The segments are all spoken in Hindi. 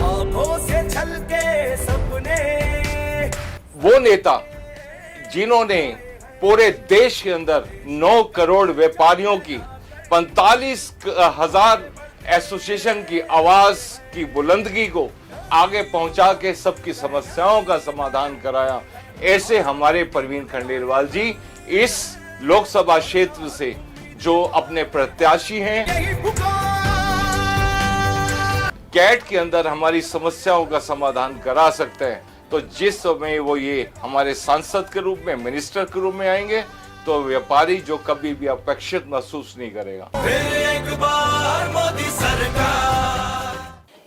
आंखों से छलके सपने, वो नेता जिन्होंने पूरे देश के अंदर 9 करोड़ व्यापारियों की 45,000 एसोसिएशन की आवाज की बुलंदगी को आगे पहुंचा के सबकी समस्याओं का समाधान कराया, ऐसे हमारे परवीन खंडेलवाल जी इस लोकसभा क्षेत्र से जो अपने प्रत्याशी हैं, यही पुकार, कैट के अंदर हमारी समस्याओं का समाधान करा सकते हैं। तो जिस समय वो ये हमारे सांसद के रूप में, मिनिस्टर के रूप में आएंगे, तो व्यापारी जो कभी भी अपेक्षित महसूस नहीं करेगा। फिर एक बार मोदी सरकार।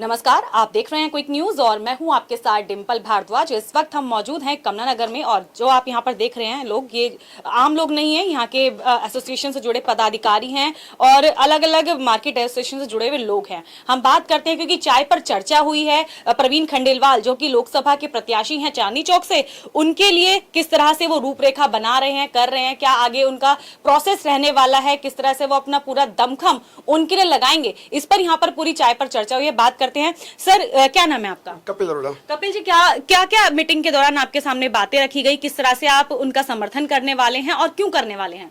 नमस्कार, आप देख रहे हैं क्विक न्यूज और मैं हूं आपके साथ डिंपल भारद्वाज। इस वक्त हम मौजूद हैं कमला नगर में और जो आप यहां पर देख रहे हैं लोग, ये आम लोग नहीं है, यहाँ के एसोसिएशन से जुड़े पदाधिकारी हैं और अलग अलग मार्केट एसोसिएशन से जुड़े हुए लोग हैं। हम बात करते हैं क्योंकि चाय पर चर्चा हुई है। परवीन खंडेलवाल जो कि लोकसभा के प्रत्याशी हैं चांदनी चौक से, उनके लिए किस तरह से वो रूपरेखा बना रहे हैं, कर रहे हैं, क्या आगे उनका प्रोसेस रहने वाला है, किस तरह से वो अपना पूरा दमखम उनके लिए लगाएंगे, इस पर यहाँ पर पूरी चाय पर चर्चा हुई है। बात करते हैं। सर, क्या नाम है आपका? कपिल अरोड़ा। कपिल जी, क्या मीटिंग के दौरान आपके सामने बातें रखी गई, किस तरह से आप उनका समर्थन करने वाले हैं और क्यों करने वाले हैं?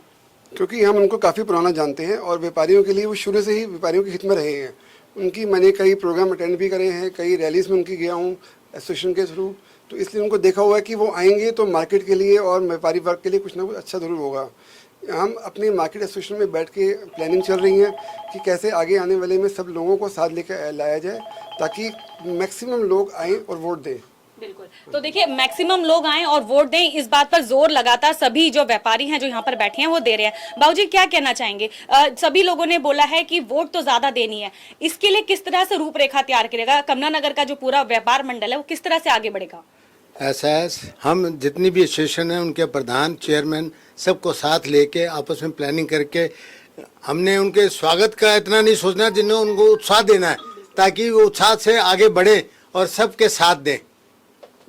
क्योंकि हम उनको काफ़ी पुराना जानते हैं और व्यापारियों के लिए वो शुरू से ही व्यापारियों की हित में रहे हैं। उनकी मैंने कई प्रोग्राम अटेंड भी करे हैं, कई रैलीज में उनकी गया हूँ एसोसिएशन के थ्रू, तो इसलिए उनको देखा हुआ है कि वो आएंगे तो मार्केट के लिए और व्यापारी वर्ग के लिए कुछ ना कुछ अच्छा ज़रूर होगा। हम अपने मार्केट एसोसिएशन में बैठ के प्लानिंग चल रही है कि कैसे आगे आने वाले में सब लोगों को साथ लेकर लाया जाए ताकि मैक्सिमम लोग आएँ और वोट दें। बिल्कुल, तो देखिए मैक्सिमम लोग आएं और वोट दें, इस बात पर जोर लगातार सभी जो व्यापारी हैं जो यहाँ पर बैठे हैं वो दे रहे हैं। बाबूजी, क्या कहना चाहेंगे? सभी लोगों ने बोला है कि वोट तो ज्यादा देनी है, इसके लिए किस तरह से रूपरेखा तैयार करेगा कमला नगर का जो पूरा व्यापार मंडल है, वो किस तरह से आगे बढ़ेगा? ऐसा है, हम जितनी भी एसोसिएशन है उनके प्रधान, चेयरमैन सबको साथ लेके आपस में प्लानिंग करके हमने उनके स्वागत का इतना नहीं सोचना, जिन्हें उनको उत्साह देना है ताकि वो उत्साह से आगे बढ़े और सबके साथ दें।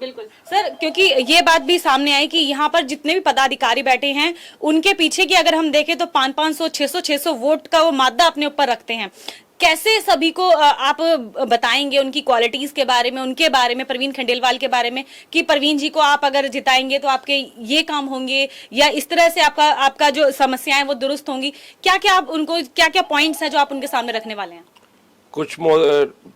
बिल्कुल सर, क्योंकि ये बात भी सामने आई कि यहाँ पर जितने भी पदाधिकारी बैठे हैं उनके पीछे की अगर हम देखें तो 500, 600 वोट का वो मादा अपने ऊपर रखते हैं। कैसे सभी को आप बताएंगे उनकी क्वालिटीज के बारे में, उनके बारे में, परवीन खंडेलवाल के बारे में, कि परवीन जी को आप अगर जिताएंगे तो आपके ये काम होंगे या इस तरह से आपका जो समस्याएं वो दुरुस्त होंगी? क्या क्या आप उनको, क्या क्या पॉइंट्स हैं जो आप उनके सामने रखने वाले हैं? कुछ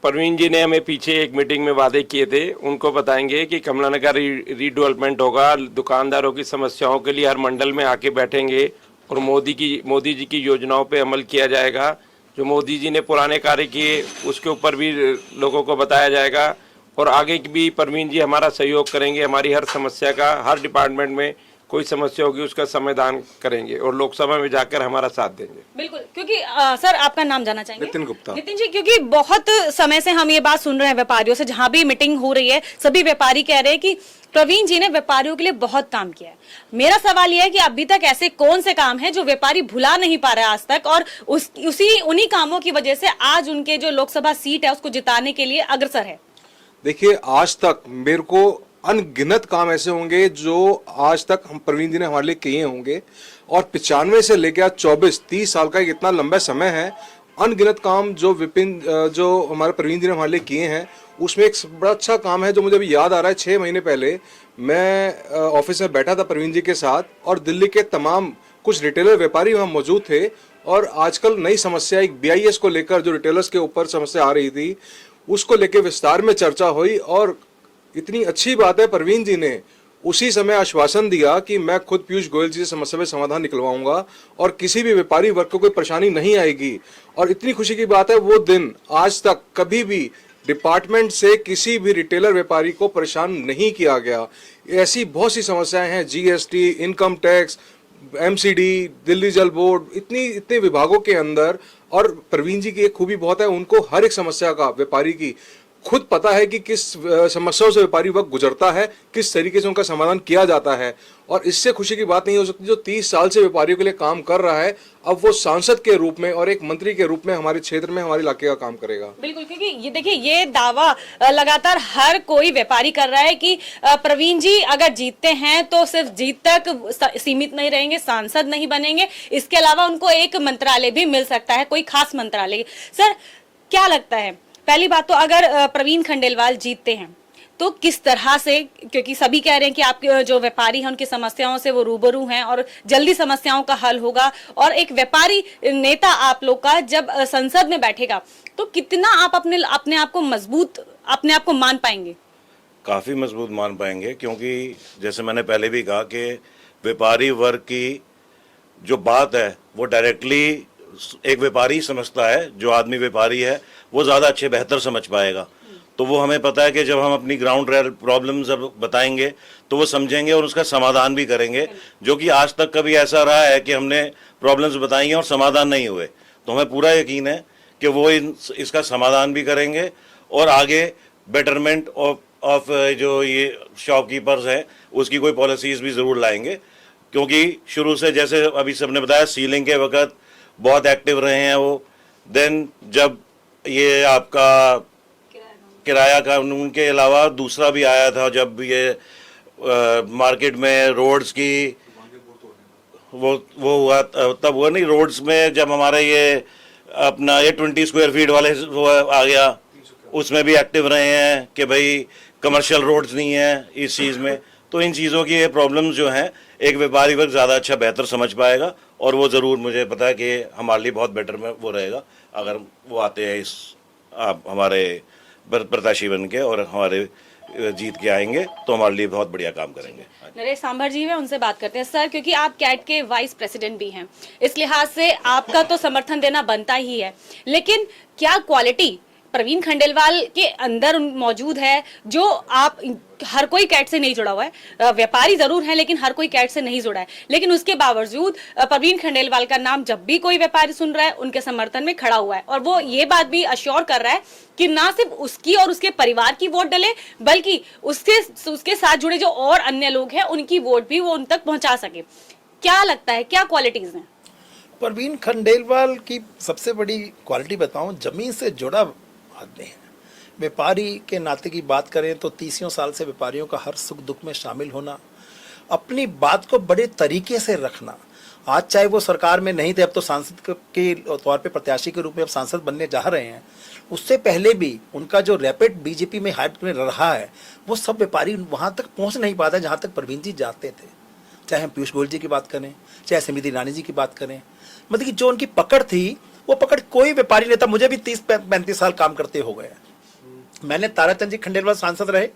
परवीन जी ने हमें पीछे एक मीटिंग में वादे किए थे, उनको बताएंगे कि कमला नगर रीडेवलपमेंट होगा, दुकानदारों की समस्याओं के लिए हर मंडल में आके बैठेंगे और मोदी जी की योजनाओं पे अमल किया जाएगा। जो मोदी जी ने पुराने कार्य किए उसके ऊपर भी लोगों को बताया जाएगा और आगे भी परवीन जी हमारा सहयोग करेंगे। हमारी हर समस्या का, हर डिपार्टमेंट में कोई समस्या होगी उसका समाधान करेंगे और लोकसभा में जाकर हमारा साथ देंगे। बिल्कुल, क्योंकि सर आपका नाम जानना चाहेंगे? नितिन गुप्ता। नितिन जी, क्योंकि बहुत समय से हम ये बात सुन रहे हैं व्यापारियों से, जहां भी मीटिंग हो रही है सभी व्यापारी कह रहे हैं कि प्रवीण जी ने व्यापारियों के लिए बहुत काम किया है। मेरा सवाल यह है कि अभी तक ऐसे कौन से काम है जो व्यापारी भुला नहीं पा रहे आज तक और उन्हीं कामों की वजह से आज उनके जो लोकसभा सीट है उसको जिताने के लिए अग्रसर है? देखिए, आज तक मेरे को अनगिनत काम ऐसे होंगे जो आज तक हम परवीन जी ने हमारे लिए किए होंगे और 95 से लेकर आज 24-30 साल का इतना लंबा समय है। अनगिनत काम जो हमारे परवीन जी ने हमारे लिए किए हैं, उसमें एक बड़ा अच्छा काम है जो मुझे अभी याद आ रहा है। 6 महीने पहले मैं ऑफिस में बैठा था परवीन जी के साथ और दिल्ली के तमाम कुछ रिटेलर व्यापारी वहाँ मौजूद थे और आजकल नई समस्या एक BIS को लेकर जो रिटेलर्स के ऊपर समस्या आ रही थी उसको लेकर विस्तार में चर्चा हुई और इतनी अच्छी बात है, परवीन जी ने उसी समय आश्वासन दिया कि मैं खुद पीयूष गोयल जी से समस्या में समाधान निकलवाऊंगा और किसी भी व्यापारी वर्ग को कोई परेशानी नहीं आएगी। और इतनी खुशी की बात है, वो दिन आज तक कभी भी डिपार्टमेंट से किसी भी रिटेलर व्यापारी को परेशान नहीं किया गया। ऐसी बहुत सी समस्याएं हैं, GST, income tax, MCD, Delhi जल बोर्ड, इतने विभागों के अंदर। और परवीन जी की एक खूबी बहुत है, उनको हर एक समस्या का व्यापारी की खुद पता है कि किस समस्याओं से व्यापारी वक्त गुजरता है, किस तरीके से उनका समाधान किया जाता है। और इससे खुशी की बात नहीं हो सकती जो 30 साल से व्यापारियों के लिए काम कर रहा है, अब वो सांसद के रूप में और एक मंत्री के रूप में हमारे क्षेत्र में, हमारे इलाके का काम करेगा। बिल्कुल, क्योंकि ये देखिए, ये दावा लगातार हर कोई व्यापारी कर रहा है कि प्रवीण जी अगर जीतते हैं तो सिर्फ जीत तक सीमित नहीं रहेंगे, सांसद नहीं बनेंगे, इसके अलावा उनको एक मंत्रालय भी मिल सकता है, कोई खास मंत्रालय। सर, क्या लगता है, पहली बात तो अगर प्रवीण खंडेलवाल जीतते हैं तो किस तरह से, क्योंकि सभी कह रहे हैं कि आपके जो व्यापारी हैं उनकी समस्याओं से वो रूबरू हैं और जल्दी समस्याओं का हल होगा, और एक व्यापारी नेता आप लोग का जब संसद में बैठेगा तो कितना आप अपने आप को मजबूत, अपने आप को मान पाएंगे? काफ़ी मजबूत मान पाएंगे, क्योंकि जैसे मैंने पहले भी कहा कि व्यापारी वर्ग की जो बात है वो डायरेक्टली एक व्यापारी समझता है, जो आदमी व्यापारी है वो ज़्यादा अच्छे बेहतर समझ पाएगा। तो वो हमें पता है कि जब हम अपनी ग्राउंड प्रॉब्लम जब बताएंगे तो वो समझेंगे और उसका समाधान भी करेंगे, जो कि आज तक कभी ऐसा रहा है कि हमने प्रॉब्लम्स बताई हैं और समाधान नहीं हुए। तो हमें पूरा यकीन है कि वो इसका समाधान भी करेंगे और आगे बेटरमेंट ऑफ जो ये शॉपकीपर्स हैं उसकी कोई पॉलिसीज़ भी ज़रूर लाएंगे, क्योंकि शुरू से जैसे अभी सबने बताया सीलिंग के वक्त बहुत एक्टिव रहे हैं वो। देन जब ये आपका किराया कानून के अलावा दूसरा भी आया था, जब ये मार्केट में रोड्स की वो हुआ, तब हुआ नहीं, रोड्स में जब हमारा ये अपना ये 20 स्क्वायर फीट वाले वो आ गया, उसमें भी एक्टिव रहे हैं कि भाई कमर्शियल रोड्स नहीं है इस चीज़ में। तो इन चीज़ों की ये प्रॉब्लम्स जो हैं एक व्यापारी वर्ग ज़्यादा अच्छा बेहतर समझ पाएगा, और वो ज़रूर मुझे पता है कि हमारे लिए बहुत बेटर में वो रहेगा अगर वो आते हैं इस हमारे प्रत्याशी बन के और हमारे जीत के आएंगे तो हमारे लिए बहुत बढ़िया काम करेंगे। नरेश सांभर जी हैं, उनसे बात करते हैं। सर, क्योंकि आप कैट के वाइस प्रेसिडेंट भी हैं, इस लिहाज से आपका तो समर्थन देना बनता ही है, लेकिन क्या क्वालिटी प्रवीण खंडेलवाल के अंदर मौजूद है जो आप, हर कोई कैट से नहीं जुड़ा हुआ है, व्यापारी जरूर है लेकिन हर कोई कैट से नहीं जुड़ा है, लेकिन उसके बावजूद प्रवीण खंडेलवाल का नाम जब भी कोई व्यापारी सुन रहा है उनके समर्थन में खड़ा हुआ है, और वो ये बात भी अश्योर कर रहा है कि ना सिर्फ उसकी और उसके परिवार की वोट डले, बल्कि उसके साथ जुड़े जो और अन्य लोग हैं उनकी वोट भी वो उन तक पहुंचा सके। क्या लगता है, क्या क्वालिटीज हैं प्रवीण खंडेलवाल की? सबसे बड़ी क्वालिटी बताऊं, जमीन से जुड़ा आदमी है। व्यापारी के नाते की बात करें तो 30 साल से व्यापारियों का हर सुख दुख में शामिल होना, अपनी बात को बड़े तरीके से रखना। आज चाहे वो सरकार में नहीं थे, अब तो सांसद के तौर पे प्रत्याशी के रूप में अब सांसद बनने जा रहे हैं, उससे पहले भी उनका जो रैपिड बीजेपी में हाइट में रहा है, वो सब व्यापारी वहाँ तक पहुँच नहीं पाता जहाँ तक प्रवीण जी जाते थे। चाहे हम पीयूष गोयल जी की बात करें, चाहे स्मृति ईरानी जी की बात करें, मतलब कि जो उनकी पकड़ थी वो पकड़ कोई व्यापारी नेता, मुझे भी 30-35 साल काम करते हो गए, मैंने ताराचंद जी खंडेलवाल सांसद रहे,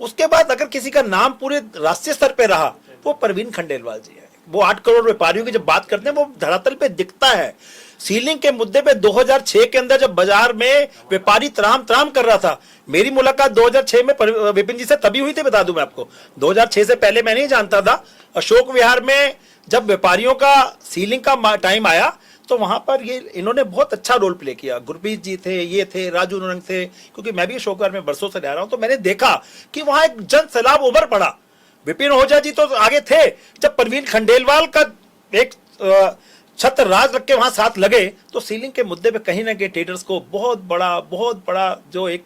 उसके बाद अगर किसी का नाम पूरे राष्ट्रीय स्तर पे रहा वो प्रवीण खंडेलवाल जी है। वो 8 करोड़ व्यापारियों की जब बात करते हैं वो धरातल पे दिखता है। सीलिंग के मुद्दे पे 2006 के अंदर जब बाजार में व्यापारी त्राम त्राम कर रहा था, मेरी मुलाकात 2006 में विपिन जी से तभी हुई थी, बता दूं मैं आपको। 2006 से पहले मैं नहीं जानता था। अशोक विहार में जब व्यापारियों का सीलिंग का टाइम आया तो वहां पर ये इन्होंने बहुत अच्छा रोल प्ले किया। गुरप्रीत जी थे, ये थे, राजू नरंग थे, क्योंकि मैं भी अशोक विहार में बरसों से रह रहा हूं, तो मैंने देखा कि वहां एक जन सैलाब उभर पड़ा। विपिन ओझा जी तो आगे थे, जब प्रवीण खंडेलवाल का एक छत्र राज रख के वहां साथ लगे तो सीलिंग के मुद्दे पे कहीं ना कहीं ट्रेडर्स को बहुत बड़ा जो एक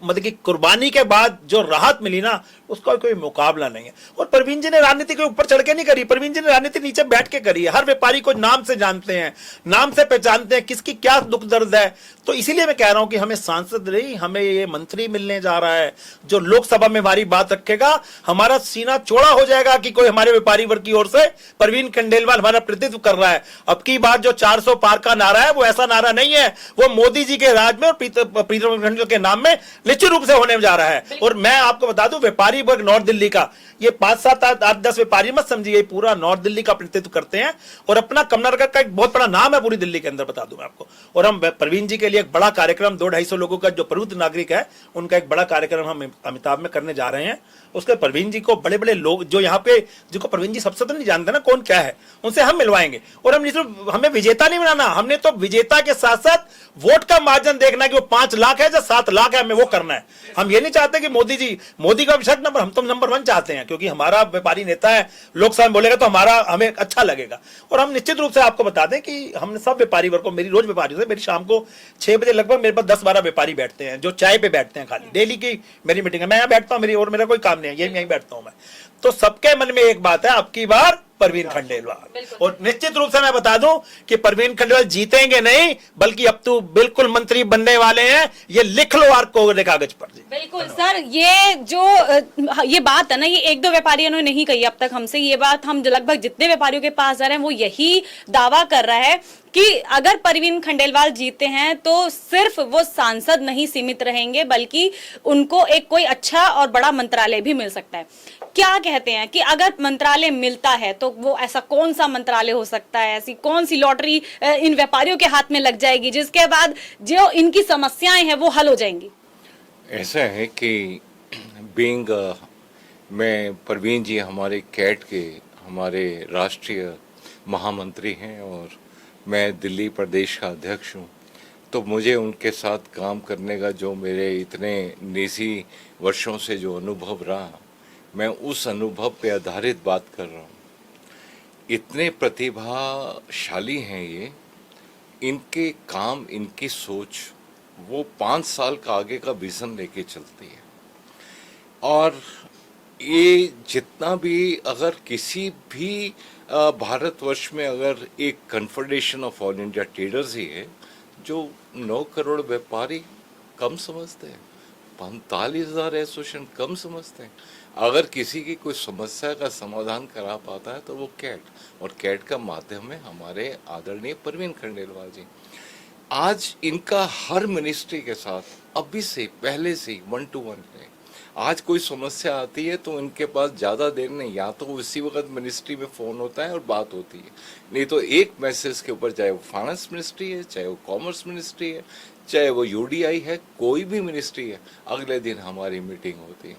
मतलब कि कुर्बानी के बाद जो राहत मिली ना, उसका कोई मुकाबला नहीं है। और प्रवीण जी ने राजनीति के ऊपर चढ़ के नहीं करी, प्रवीण जी ने राजनीति नीचे बैठ के करी है। हर व्यापारी को नाम से जानते हैं, नाम से पहचानते हैं किसकी क्या दुख दर्द है। तो इसीलिए मैं कह रहा हूं कि हमें सांसद नहीं, हमें ये मंत्री मिलने जा रहा है जो लोकसभा में हमारी बात रखेगा। हमारा सीना चौड़ा हो जाएगा कि कोई हमारे व्यापारी वर्ग की ओर से प्रवीण खंडेलवाल हमारा प्रतिनिधित्व कर रहा है। अब की बार जो 400 पार का नारा है वो ऐसा नारा नहीं है, वो मोदी जी के राज में और प्रीतम खंडेलवाल के नाम में निश्चित रूप से होने जा रहा है। और मैं आपको बता दूं, व्यापारी वर्ग नॉर्थ दिल्ली का, ये 5-7-8-10 व्यापारी मत समझिए, पूरा नॉर्थ दिल्ली का प्रतिनिधित्व करते हैं और अपना कमलनगर का एक बहुत बड़ा नाम है पूरी दिल्ली के अंदर, बता दूं मैं आपको। और हम प्रवीण जी के लिए एक बड़ा कार्यक्रम 200-250 लोगों का जो प्रबुद्ध नागरिक है उनका एक बड़ा कार्यक्रम हम अमिताभ में करने जा रहे हैं। उसके प्रवीण जी को बड़े बड़े लोग जो यहाँ पे, जिनको प्रवीण जी सबसे तो नहीं जानते ना कौन क्या है, उनसे हम मिलवाएंगे। और हमें विजेता नहीं बनाना, हमने तो विजेता के साथ साथ वोट का मार्जिन देखना है कि वो 5 लाख है या 7 लाख है, हमें वो करना है। हम ये नहीं चाहते कि मोदी का विशेष नंबर, हम तो नंबर 1 चाहते हैं, क्योंकि हमारा व्यापारी नेता है, लोकसभा में बोलेगा तो हमें अच्छा लगेगा। और हम निश्चित रूप से आपको बता दें कि हमने सब व्यापारी वर्ग को, मेरी रोज व्यापारी से, मेरी शाम को 6 बजे लगभग मेरे पास 10-12 व्यापारी बैठते हैं जो चाय पे बैठते हैं, खाली डेली की मेरी मीटिंग है, मैं यहाँ बैठता हूँ, मेरा कोई काम नहीं है, यही बैठता हूँ मैं। तो सबके मन में एक बात है, अब की बार परवीन खंडेलवाल। और निश्चित रूप से मैं बता दूं कि परवीन खंडेलवाल जीतेंगे नहीं, बल्कि अब तो बिल्कुल मंत्री बनने वाले हैं। ये लिख लो आपको कागज पर। बिल्कुल सर, ये जो ये बात है ना, ये एक दो व्यापारियों ने नहीं कही अब तक हमसे। ये बात हम लगभग जितने व्यापारियों के पास जा रहे हैं वो यही दावा कर रहा है कि अगर परवीन खंडेलवाल जीते हैं तो सिर्फ वो सांसद नहीं सीमित रहेंगे, बल्कि उनको एक कोई अच्छा और बड़ा मंत्रालय भी मिल सकता है। क्या कहते हैं कि अगर मंत्रालय मिलता है तो वो ऐसा कौन सा मंत्रालय हो सकता है, ऐसी कौन सी लॉटरी इन व्यापारियों के हाथ में लग जाएगी जिसके बाद जो इनकी समस्याएं हैं वो हल हो जाएंगी? ऐसा है कि बीइंग मैं परवीन जी हमारे कैट के हमारे राष्ट्रीय महामंत्री हैं और मैं दिल्ली प्रदेश का अध्यक्ष हूं, तो मुझे उनके साथ काम करने का जो मेरे इतने निजी वर्षों से जो अनुभव रहा, मैं उस अनुभव पे आधारित बात कर रहा हूं। इतने प्रतिभाशाली हैं ये, इनके काम, इनकी सोच वो 5 साल का आगे का विजन लेके चलती है। और ये जितना भी अगर किसी भी भारतवर्ष में अगर एक confederation of all India traders ही है जो 9 करोड़ व्यापारी कम समझते हैं, 45,000 एसोसिएशन कम समझते हैं। अगर किसी की कोई समस्या का समाधान करा पाता है तो वो कैट, और कैट का माध्यम है हमारे आदरणीय परवीन खंडेलवाल जी। आज इनका हर मिनिस्ट्री के साथ अभी से पहले से 1 to 1 है। आज कोई समस्या आती है तो इनके पास ज़्यादा देर नहीं, या तो उसी वक्त मिनिस्ट्री में फ़ोन होता है और बात होती है, नहीं तो एक मैसेज के ऊपर, चाहे वो फाइनेंस मिनिस्ट्री है, चाहे वो कॉमर्स मिनिस्ट्री है, चाहे वो यूडीआई है, कोई भी मिनिस्ट्री है, अगले दिन हमारी मीटिंग होती है।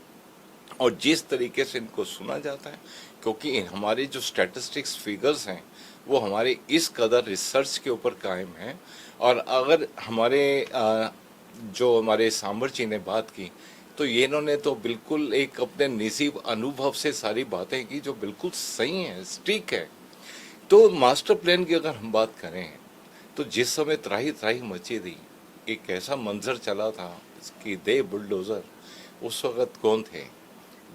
और जिस तरीके से इनको सुना जाता है, क्योंकि हमारे जो स्टैटिस्टिक्स फिगर्स हैं वो हमारे इस कदर रिसर्च के ऊपर कायम हैं। और अगर हमारे जो हमारे सांबर जी ने बात की, तो ये इन्होंने तो बिल्कुल एक अपने निजी अनुभव से सारी बातें की जो बिल्कुल सही हैं, ठीक है। तो मास्टर प्लान की अगर हम बात करें तो जिस समय त्राही त्राही मची थी, एक ऐसा मंजर चला था कि दे बुलडोज़र, उस वक़्त कौन थे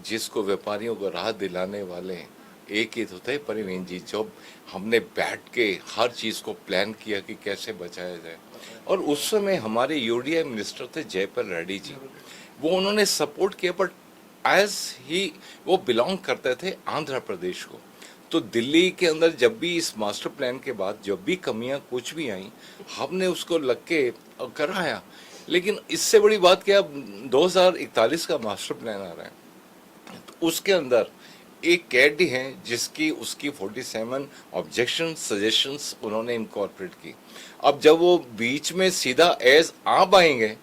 जिसको व्यापारियों को राह दिलाने वाले एक ही तो थे, परवीन जी। जब हमने बैठ के हर चीज़ को प्लान किया कि कैसे बचाया जाए, और उस समय हमारे यूडीआई मिनिस्टर थे जयपाल रेड्डी जी, वो उन्होंने सपोर्ट किया, बट एज ही वो बिलोंग करते थे आंध्र प्रदेश को। तो दिल्ली के अंदर जब भी इस मास्टर प्लान के बाद जब भी कमियां कुछ भी आई, हमने उसको लग के कराया। लेकिन इससे बड़ी बात क्या, 2041 का मास्टर प्लान आ रहा है, तो उसके अंदर एक कैडी है जिसकी उसकी 47 ऑब्जेक्शन सजेशंस उन्होंने इनकॉर्पोरेट की। अब जब वो बीच में सीधा एज आप आएंगे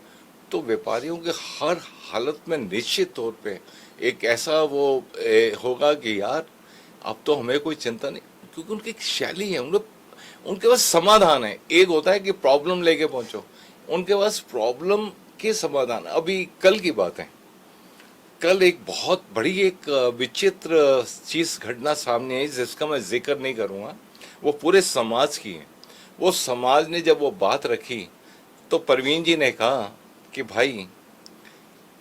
तो व्यापारियों के हर हालत में निश्चित तौर पे एक ऐसा वो होगा कि यार अब तो हमें कोई चिंता नहीं, क्योंकि उनकी एक शैली है, उनके पास समाधान है। एक होता है कि प्रॉब्लम लेके पहुंचो, उनके पास प्रॉब्लम के समाधान। अभी कल की बात है, कल एक बहुत बड़ी एक विचित्र चीज घटना सामने आई जिसका मैं जिक्र नहीं करूंगा, वो पूरे समाज की है। वो समाज ने जब वो बात रखी तो परवीन जी ने कहा कि भाई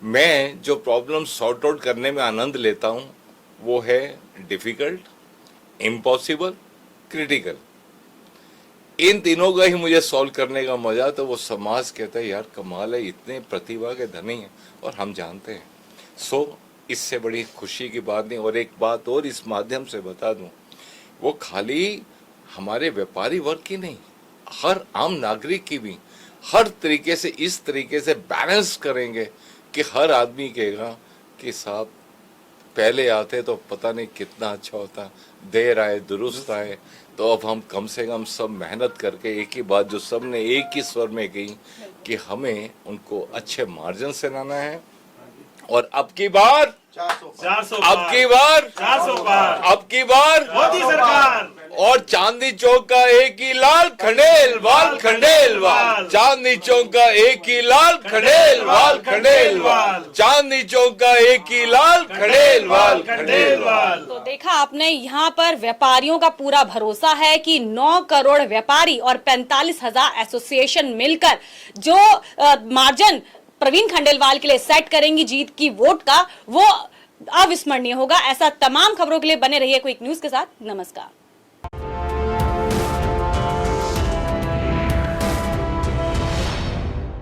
मैं जो प्रॉब्लम सॉर्ट आउट करने में आनंद लेता हूं वो है डिफिकल्ट, इम्पॉसिबल, क्रिटिकल। इन तीनों का ही मुझे सॉल्व करने का मजा। तो वो समाज कहता है यार कमाल है, इतने प्रतिभा के धनी हैं और हम जानते हैं। सो इससे बड़ी खुशी की बात नहीं। और एक बात और इस माध्यम से बता दूं, वो खाली हमारे व्यापारी वर्ग की नहीं, हर आम नागरिक की भी हर तरीके से इस तरीके से बैलेंस करेंगे कि हर आदमी कहेगा कि साहब पहले आते तो पता नहीं कितना अच्छा होता, देर आए दुरुस्त आए। तो अब हम कम से कम सब मेहनत करके एक ही बात जो सब ने एक ही स्वर में कही कि हमें उनको अच्छे मार्जिन से लाना है। और अब की बार 400 अब की बार 400 पार, अब की बार मोदी सरकार। और चांदनी चौक का एक ही लाल खंडेलवाल, खंडेलवाल। चांदनी चौक का एक ही लाल खंडेलवाल, खंडेलवाल। चांदनी चौक का एक ही लाल खंडेलवाल, खंडेलवाल। तो देखा आपने, यहाँ पर व्यापारियों का पूरा भरोसा है कि 9 करोड़ व्यापारी और 45,000 एसोसिएशन मिलकर जो मार्जिन परवीन खंडेलवाल के लिए सेट करेंगी जीत की वोट का, वो अविस्मरणीय होगा। ऐसा तमाम खबरों के लिए बने रहिए क्विक न्यूज के साथ। नमस्कार।